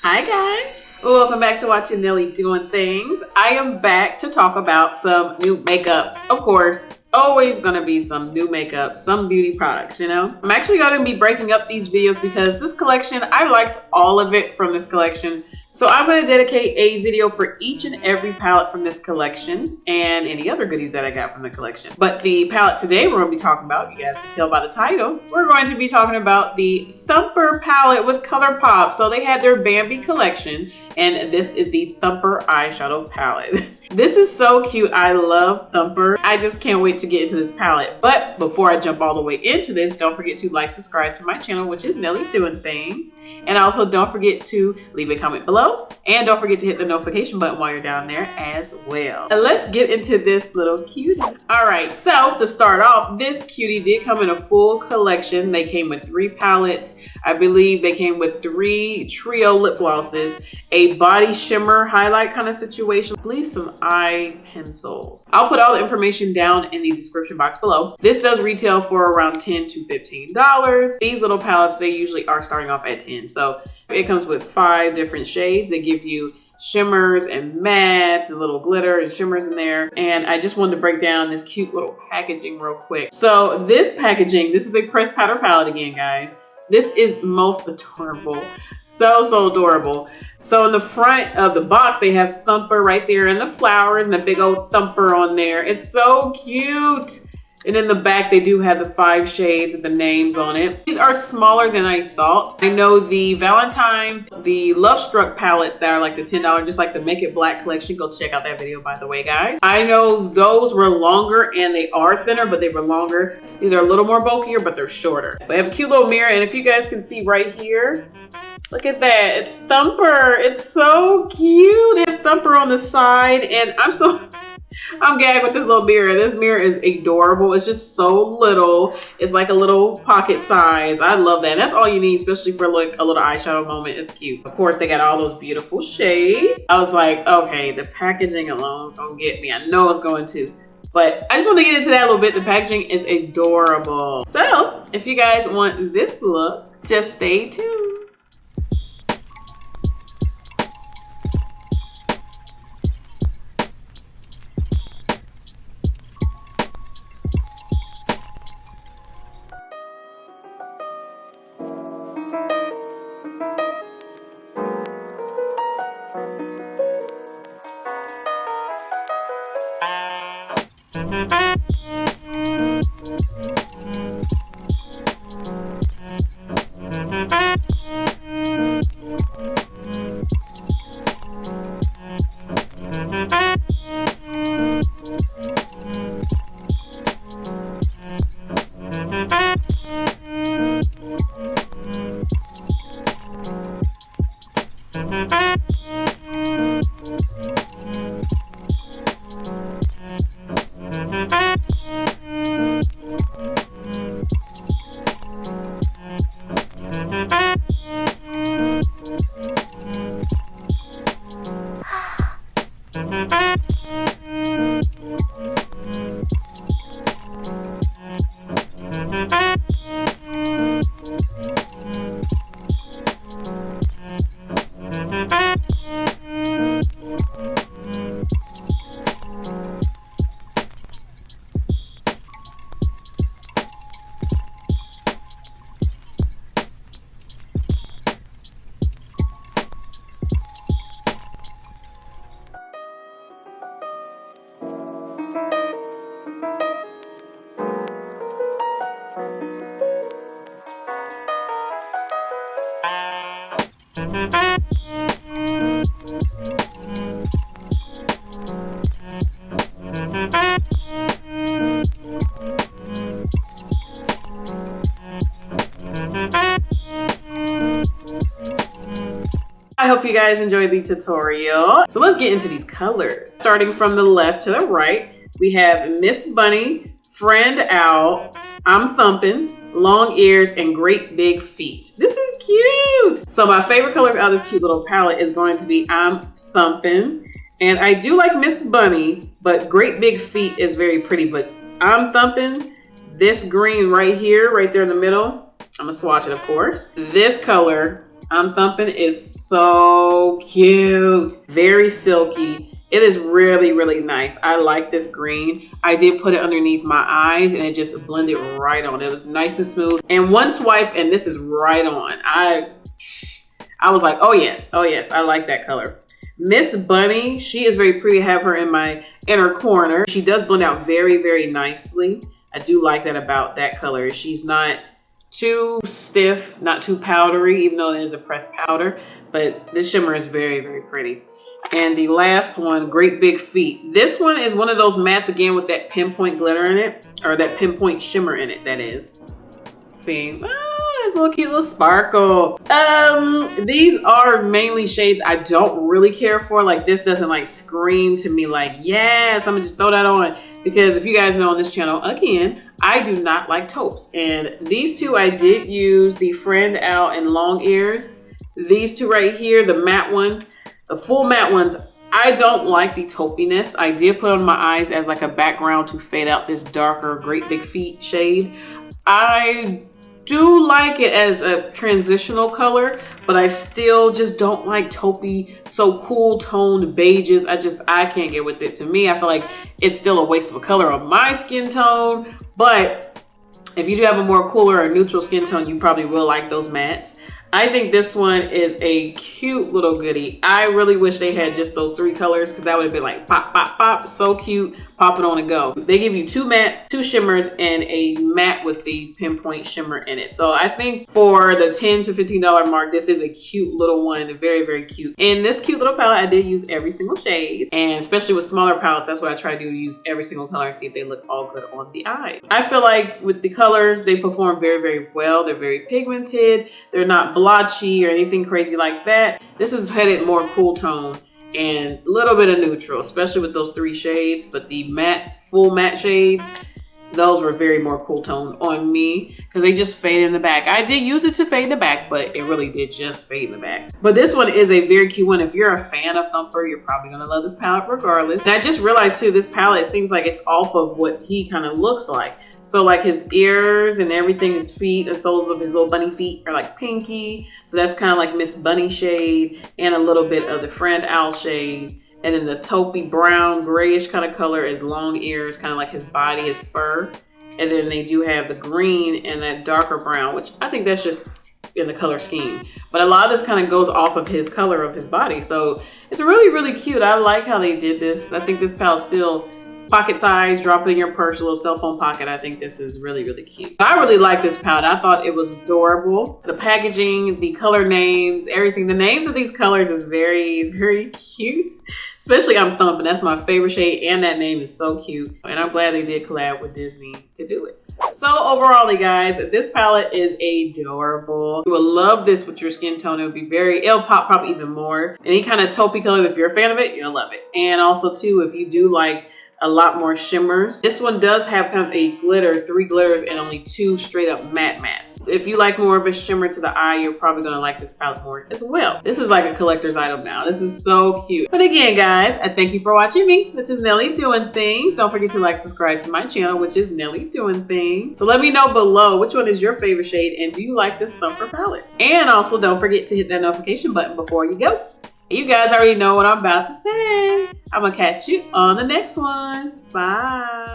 Hi guys, welcome back to watching Nelly Doing Things. I am back to talk about some new makeup. Of course, always gonna be some new makeup, some beauty products, you know? I'm actually gonna be breaking up these videos because this collection, I liked all of it from this collection. So I'm gonna dedicate a video for each and every palette from this collection and any other goodies that I got from the collection. But the palette today we're gonna be talking about, you guys can tell by the title, we're going to be talking about the Thumper palette with Colourpop. So they had their Bambi collection and this is the Thumper eyeshadow palette. This is so cute. I love Thumper. I just can't wait to get into this palette. But before I jump all the way into this, don't forget to like, subscribe to my channel, which is Nelly Doing Things. And also don't forget to leave a comment below. And don't forget to hit the notification button while you're down there as well. And let's get into this little cutie. All right, so to start off, this cutie did come in a full collection. They came with 3 palettes. I believe they came with 3 trio lip glosses, a body shimmer highlight kind of situation, I believe some eye pencils. I'll put all the information down in the description box below. This does retail for around $10 to $15. These little palettes, they usually are starting off at 10. So it comes with 5 different shades. They give you shimmers and mattes and little glitter and shimmers in there. And I just wanted to break down this cute little packaging real quick. So this packaging, this is a pressed powder palette again, guys. This is most adorable. So adorable. So in the front of the box, they have Thumper right there and the flowers and a big old Thumper on there. It's so cute. And in the back, they do have the 5 shades with the names on it. These are smaller than I thought. I know the Valentine's, the Love Struck palettes that are like the $10, just like the Make It Black collection. Go check out that video, by the way, guys. I know those were longer and they are thinner, but they were longer. These are a little more bulkier, but they're shorter. They have a cute little mirror, and if you guys can see right here, look at that. It's Thumper. It's so cute. It's Thumper on the side, and I'm gagged with this little mirror. This mirror is adorable. It's just so little. It's like a little pocket size. I love that. And that's all you need, especially for like a little eyeshadow moment. It's cute. Of course, they got all those beautiful shades. I was like, okay, the packaging alone don't get me. I know it's going to. But I just want to get into that a little bit. The packaging is adorable. So if you guys want this look, just stay tuned. I hope you guys enjoyed the tutorial. So let's get into these colors. Starting from the left to the right, we have Miss Bunny, Friend Owl, I'm Thumping, Long Ears, and Great Big Feet. This is cute. So my favorite colors out of this cute little palette is going to be I'm Thumping. And I do like Miss Bunny, but Great Big Feet is very pretty. But I'm Thumping, this green right here, right there in the middle, I'm gonna swatch it, of course. This color, I'm Thumping is so cute. Very silky. It is really, really nice. I like this green. I did put it underneath my eyes and it just blended right on. It was nice and smooth. And one swipe and this is right on. I was like, oh yes, I like that color. Miss Bunny, she is very pretty. I have her in my inner corner. She does blend out very, very nicely. I do like that about that color. She's not too stiff, not too powdery, even though it is a pressed powder, but this shimmer is very, very pretty. And the last one, Great Big Feet. This one is one of those mattes again with that pinpoint glitter in it, or that pinpoint shimmer in it, that is. See, it's a little cute little sparkle. These are mainly shades I don't really care for. Like this doesn't like scream to me like, yes, I'm gonna just throw that on. Because if you guys know on this channel, again, I do not like taupes. And these two I did use, the Friend Out and Long Ears. These two right here, the matte ones, the full matte ones, I don't like the taupiness. I did put on my eyes as like a background to fade out this darker Great Big Feet shade. I do like it as a transitional color, but I still just don't like taupey, so cool toned beiges. I can't get with it. To me, I feel like it's still a waste of a color on my skin tone, but if you do have a more cooler or neutral skin tone, you probably will like those mattes. I think this one is a cute little goodie. I really wish they had just those 3 colors because that would have been like pop, pop, pop. So cute. Pop it on and go. They give you 2 mattes, 2 shimmers, and a matte with the pinpoint shimmer in it. So I think for the $10 to $15 mark, this is a cute little one. Very, very cute. In this cute little palette, I did use every single shade. And especially with smaller palettes, that's what I try to do, use every single color and see if they look all good on the eye. I feel like with the colors, they perform very, very well. They're very pigmented. They're not blotchy or anything crazy like that. This is headed more cool tone and a little bit of neutral, especially with those 3 shades. But the matte, full matte shades, those were very more cool tone on me because they just fade in the back. I did use it to fade in the back, but it really did just fade in the back. But this one is a very cute one. If you're a fan of Thumper, you're probably gonna love this palette regardless. And I just realized too, this palette seems like it's off of what he kind of looks like. So like his ears and everything, his feet, the soles of his little bunny feet are like pinky. So that's kind of like Miss Bunny shade and a little bit of the Friend Owl shade. And then the taupey brown grayish kind of color is Long Ears, kind of like his body, his fur. And then they do have the green and that darker brown, which I think that's just in the color scheme. But a lot of this kind of goes off of his color of his body. So it's really, really cute. I like how they did this. I think this palette's still pocket size, drop it in your purse, a little cell phone pocket. I think this is really, really cute. I really like this palette. I thought it was adorable. The packaging, the color names, everything. The names of these colors is very, very cute. Especially I'm Thumping. That's my favorite shade, and that name is so cute. And I'm glad they did collab with Disney to do it. So overall, guys, this palette is adorable. You will love this with your skin tone. It'll pop probably even more. Any kind of taupey color, if you're a fan of it, you'll love it. And also too, if you do like a lot more shimmers. This one does have kind of a glitter, 3 glitters and only 2 straight up matte mattes. If you like more of a shimmer to the eye, you're probably gonna like this palette more as well. This is like a collector's item now. This is so cute. But again, guys, I thank you for watching me. This is Nelly Doing Things. Don't forget to like, subscribe to my channel, which is Nelly Doing Things. So let me know below which one is your favorite shade and do you like this Thumper palette? And also don't forget to hit that notification button before you go. You guys already know what I'm about to say. I'm gonna catch you on the next one. Bye.